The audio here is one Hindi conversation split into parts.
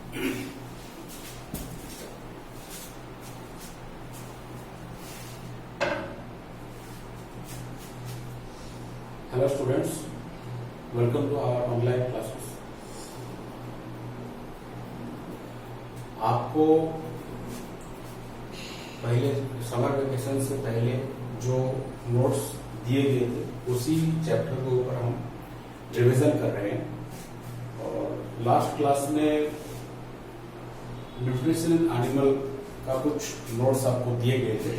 Hello students, welcome to our online classes. आपको पहले समर वेकेशन से पहले जो नोट्स दिए गए थे उसी चैप्टर के ऊपर हम रिवीजन कर रहे हैं। और लास्ट क्लास में न्यूट्रिशन इन एनिमल का कुछ नोट्स आपको दिए गए थे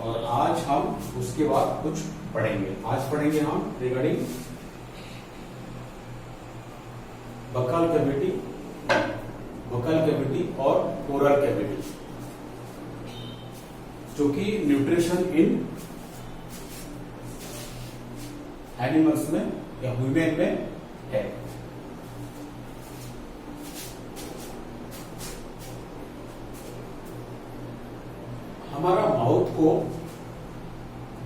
और आज हम उसके बाद कुछ पढ़ेंगे। आज पढ़ेंगे हम रिगार्डिंग बक्कल कैविटी और ओरल कैविटी, जो कि न्यूट्रिशन इन एनिमल्स में या ह्यूमन में है। हमारा माउथ को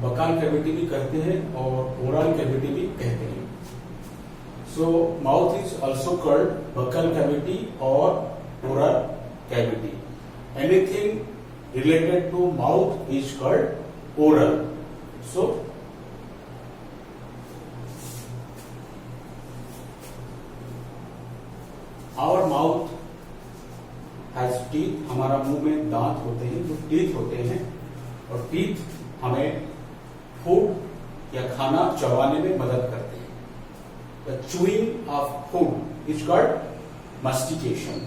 बक्कल कैविटी भी कहते हैं और ओरल कैविटी भी कहते हैं। So mouth is also called buccal cavity और oral cavity. Anything related to mouth is called oral. So our mouth has teeth. हमारा मुंह में दांत होते हैं जो टीथ होते हैं, और टीथ हमें फूड या खाना चबाने में मदद करते हैं। The chewing of food is called mastication.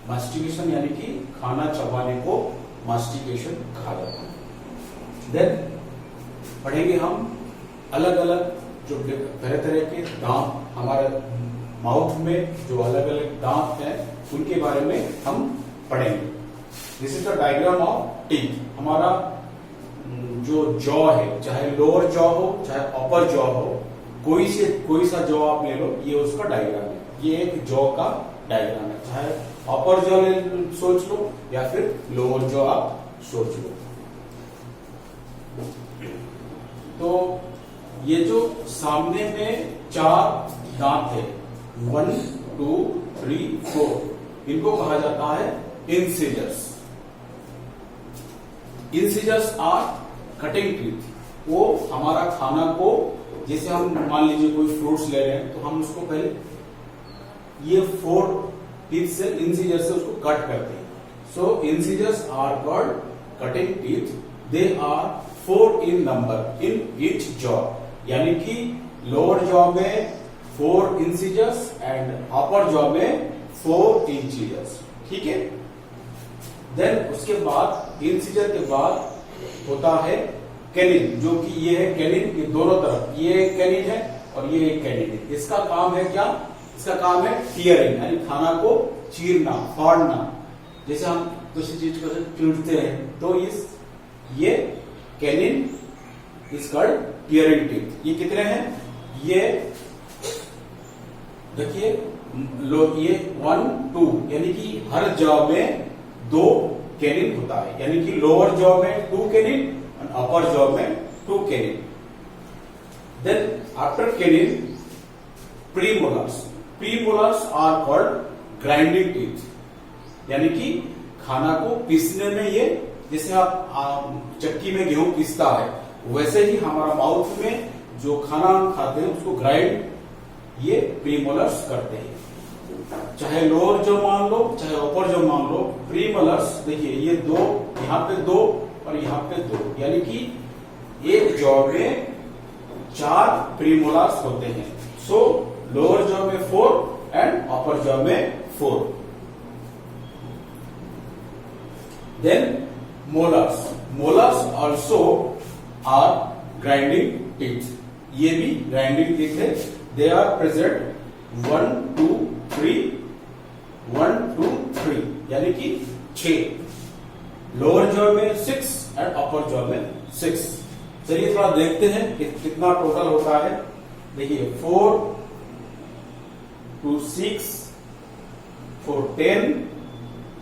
Mastication यानी कि खाना चबाने को मास्टिकेशन कहा जाता है। देन पढ़ेंगे हम अलग अलग जो तरह तरह के दांत हमारे माउथ में जो अलग अलग दांत हैं उनके बारे में हम पढ़ेंगे। This is the diagram of teeth. हमारा जो जॉ है, चाहे लोअर जॉ हो चाहे अपर जॉ हो, कोई सा जॉ आप ले लो, ये उसका डायग्राम है। ये एक जॉ का डायग्राम है। चाहे अपर जॉ सोच लो या फिर लोअर जॉ आप सोच लो। तो ये जो सामने में 4 दांत है, 1 2 3 4, इनको कहा जाता है incisors. Incisors are cutting teeth. वो हमारा खाना को, जैसे हम मान लीजिए कोई फ्रूट्स ले रहे हैं तो हम उसको पहले ये 4 टीथ से, इंसिजर से उसको कट करते हैं। So incisors are called cutting teeth. They are 4 in number in each jaw, यानी कि लोअर जॉ में 4 इंसिजर्स एंड अपर जॉ में 4 इंसिजर्स। ठीक है। देन उसके बाद इंसिजर के बाद होता है कैनिन, जो कि ये है कैनिन। ये दोनों तरफ, ये कैनिन है और ये एक कैनिन है। इसका काम है क्या? इसका काम है टीयरिंग, यानी खाना को चीरना, फाड़ना। जैसे हम किसी चीज को चीरते हैं तो ये canine is called tearing teeth. ये कितने हैं? ये देखिए, ये 1 2, यानी कि हर जॉ में 2 कैनिन होता है, यानी कि लोअर जॉ में 2 कैनिन और अपर जॉ में 2 canine. Then after canine premolars. Premolars are called grinding teeth, यानी कि खाना को पीसने में, ये जैसे आप चक्की में गेहूं पीसता है वैसे ही हमारा माउथ में जो खाना हम खाते हैं उसको ग्राइंड ये प्रीमोलर्स करते हैं। चाहे लोअर जो मान लो चाहे अपर जो मान लो, प्रीमोलर्स देखिए, ये 2, यहाँ पे 2 और यहाँ पे 2, यानी कि एक जॉ में 4 प्रीमोलर्स होते हैं। सो लोअर जॉ में 4 एंड अपर जॉ में 4। Then molars. Molars also are grinding teeth. ये भी ग्राइंडिंग टीथ है। दे आर प्रेजेंट 1 2 3, 1 2 3, यानी कि 6। लोअर जॉ में 6 एंड अपर जॉ में 6। चलिए थोड़ा देखते हैं कि कितना टोटल होता है। देखिए 4 2 6 4 10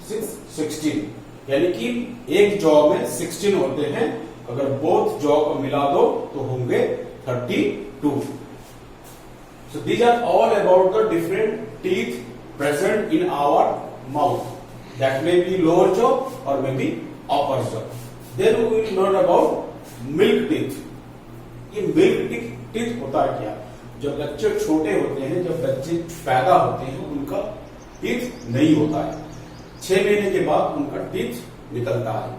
6 16, यानी कि एक जॉ में 16 होते हैं। अगर बोथ जॉ को मिला दो तो होंगे 32। So these are all about the different teeth present in our mouth. That may be lower jaw or may be upper jaw. Then we will learn about milk teeth. ये milk teeth होता है क्या? जब बच्चे छोटे होते हैं, जब बच्चे पैदा होते हैं, उनका टीथ नहीं होता है। 6 महीने के बाद उनका टीथ निकलता है,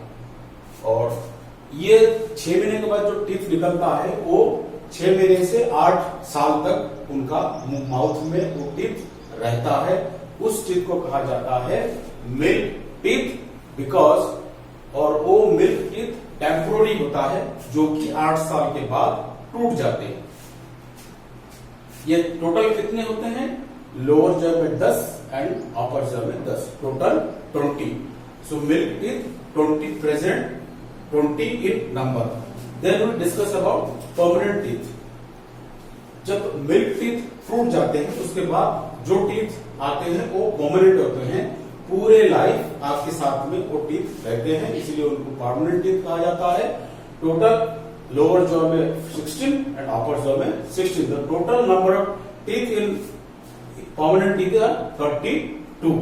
और ये 6 महीने के बाद जो टीथ निकलता है वो 6 महीने से 8 साल तक उनका माउथ में वो टीथ रहता है। उस टीथ को कहा जाता है मिल्क टीथ, बिकॉज, और वो मिल्क टीथ टेम्पोररी होता है, जो कि 8 साल के बाद टूट जाते हैं। ये टोटल कितने होते हैं? लोअर जॉ में 10 एंड अपर जॉ में 10, total 20। So milk teeth 20 present, 20 in number. Then we discuss about permanent teeth. जब मिल्क टीथ टूट जाते हैं, उसके बाद जो टीथ आते हैं वो परमानेंट होते हैं, पूरे लाइफ आपके साथ में वो टीथ रहते हैं, इसलिए उनको परमानेंट टीथ कहा जाता है। टोटल लोअर जॉ में 16 एंड अपर जॉ में 16। The total number of teeth in permanent teeth are 32।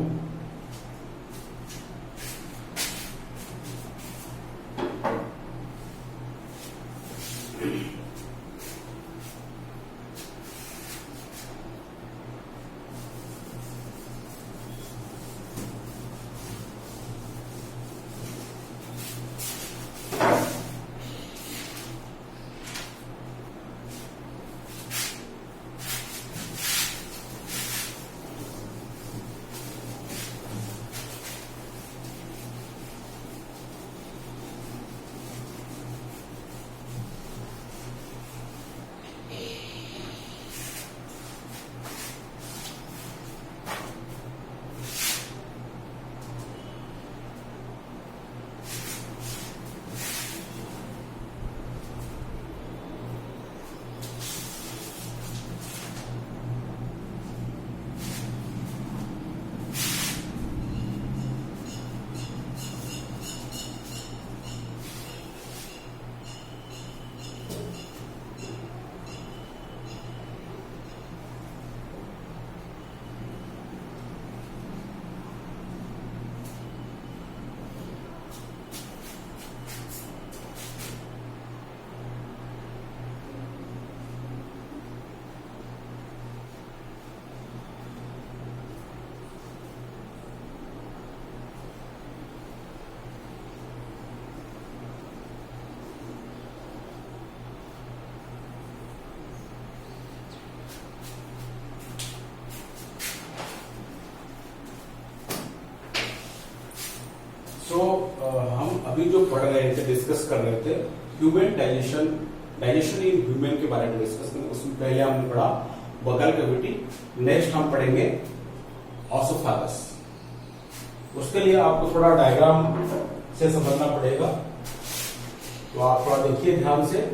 हम अभी जो पढ़ रहे थे, डिस्कस कर रहे थे ह्यूमन डाइजेशन इन ह्यूमन के बारे में डिस्कस करें। उसमें पहले हमने पढ़ा बगल कैविटी, नेक्स्ट हम पढ़ेंगे ऑसोफेगस। उसके लिए आपको थोड़ा डायग्राम से समझना पड़ेगा, तो आप थोड़ा देखिए ध्यान से।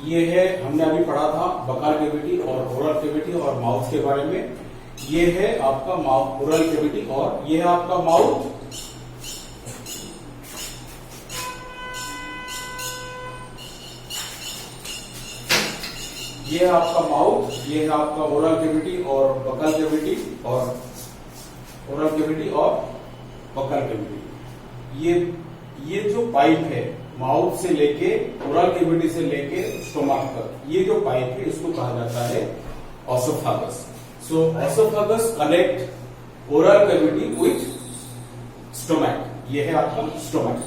ये है, हमने अभी पढ़ा था बकाल कैविटी और ओरल कैविटी और माउथ के बारे में। ये है आपका माउथ ओरल कैविटी और ये है आपका माउथ। ये है आपका माउथ, ये है आपका ओरल कैविटी और बकाल कैविटी और ओरल कैविटी और बकाल कैविटी। ये जो पाइप है माउथ से लेके ओरल कैविटी से लेके स्टोमक तक, ये जो पाइप है इसको कहा जाता है oesophagus. So oesophagus connect oral cavity with stomach. ये है आपका स्टोमक।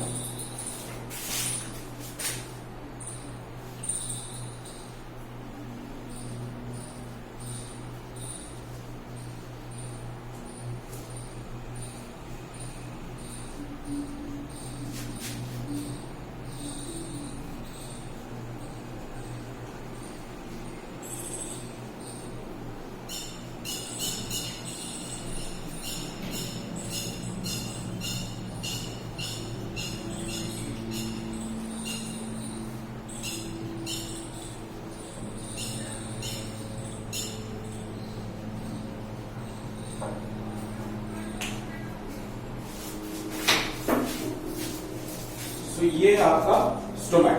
तो ये आपका स्टोमक।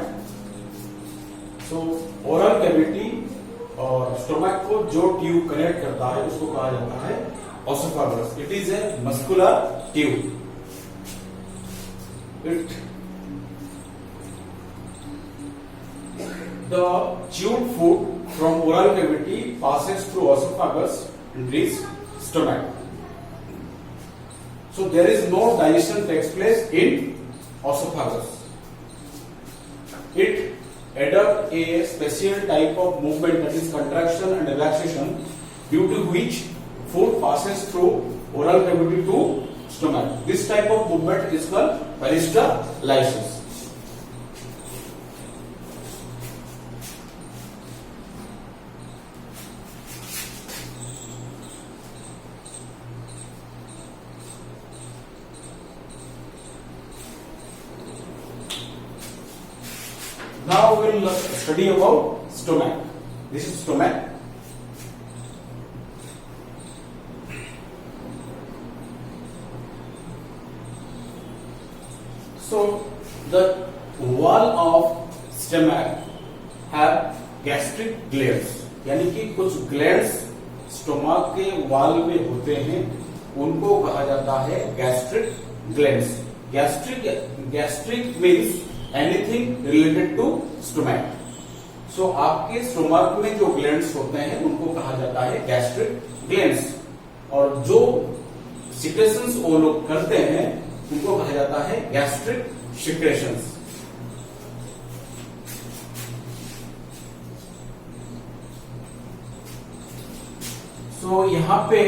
सो ओरल कैविटी और स्टोमक को जो ट्यूब कनेक्ट करता है उसको कहा जाता है oesophagus. It is a muscular tube. It the chewed food from oral cavity passes through esophagus and reaches stomach. So there is no digestion takes place in esophagus. It adopts a special type of movement, that is contraction and relaxation, due to which food passes through oral cavity to stomach. This type of movement is called peristalsis. Now we will study about stomach. This is stomach. So the wall of stomach have gastric glands. यानी कि कुछ ग्लैंड्स स्टोमक के वॉल में होते हैं, उनको कहा जाता है gastric glands. Gastric means anything related to stomach. So आपके स्टोमक में जो ग्लैंड्स होते हैं उनको कहा जाता है गैस्ट्रिक ग्लैंड्स, और जो सिक्रेशंस वो लोग करते हैं उनको कहा जाता है गैस्ट्रिक सिक्रेशंस। सो यहां पे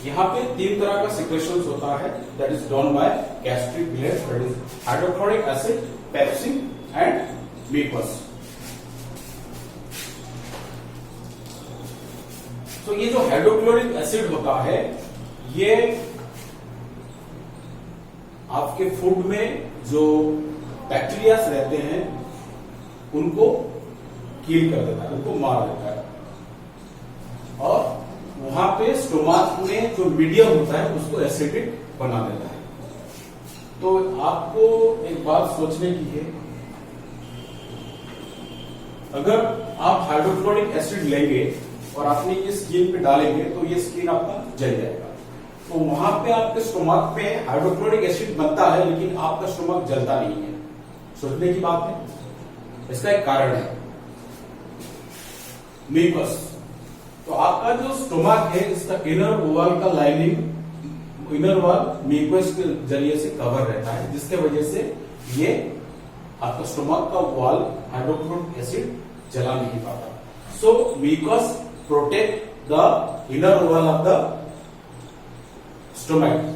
यहाँ पे तीन तरह का सिक्रेशंस होता है, that is done by gastric glands, that is hydrochloric acid, pepsin and mucus. तो ये जो हाइड्रोक्लोरिक एसिड होता है ये आपके फूड में जो बैक्टीरियाज रहते हैं उनको किल कर देता है, उनको मार देता है, और वहां पे स्टोमक में जो मीडियम होता है उसको एसिडिक बना देता है। तो आपको एक बात सोचने की है, अगर आप हाइड्रोक्लोरिक एसिड लेंगे और अपनी ये स्किन पे डालेंगे तो ये स्किन आपका जल जाएगा। तो वहां पे आपके स्टोमक पे हाइड्रोक्लोरिक एसिड बनता है लेकिन आपका स्टोमक जलता नहीं है। सोचने की बात है, इसका एक कारण है म्यूकस। तो आपका जो स्टोमक है इसका इनर वॉल का लाइनिंग इनर वॉल म्यूकस के जरिए से कवर रहता है, जिसके वजह से ये आपका स्टोमक का वॉल हाइड्रोक्लोरिक एसिड जला नहीं पाता। So mucus protect the inner wall of the stomach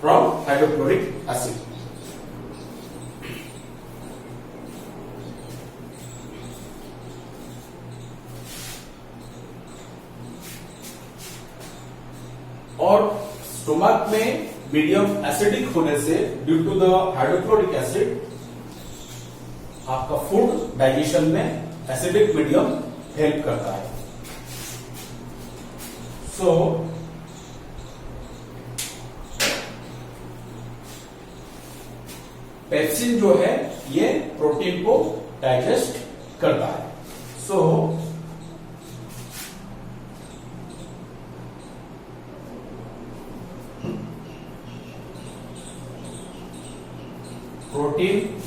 from hydrochloric acid. और स्टोमक में मीडियम एसिडिक होने से due to the hydrochloric acid आपका फूड डाइजेशन में एसिडिक मीडियम हेल्प करता है। सो पेप्सिन जो है ये प्रोटीन को डाइजेस्ट करता है। सो प्रोटीन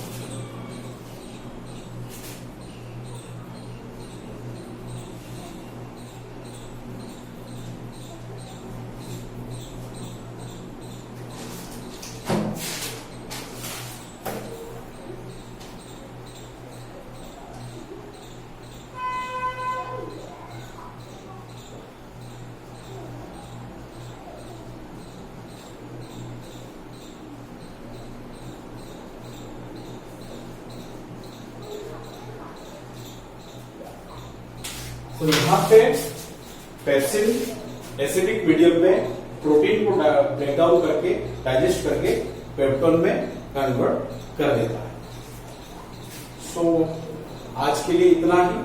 तो यहां पे पेप्सिन एसिडिक मीडियम में प्रोटीन को ब्रेक डाउन करके डाइजेस्ट करके पेप्टोन में कन्वर्ट कर देता है। सो आज के लिए इतना ही।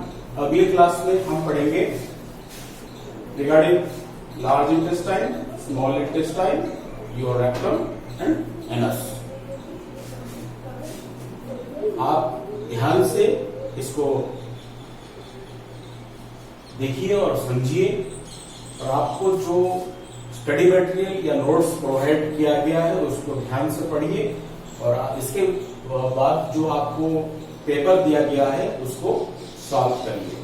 अगले क्लास में हम पढ़ेंगे regarding large intestine, small intestine, your rectum and anus. आप ध्यान से इसको देखिए और समझिए, और आपको जो स्टडी मटेरियल या नोट्स प्रोवाइड किया गया है उसको ध्यान से पढ़िए, और इसके बाद जो आपको पेपर दिया गया है उसको सॉल्व करिए।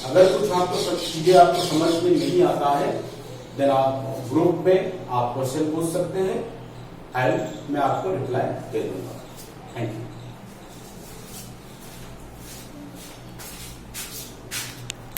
अगर कुछ आपको चीजें आपको समझ में नहीं आता है देन आप ग्रुप में आप क्वेश्चन पूछ सकते हैं, मैं आपको रिप्लाई दे दूंगा। Thank you.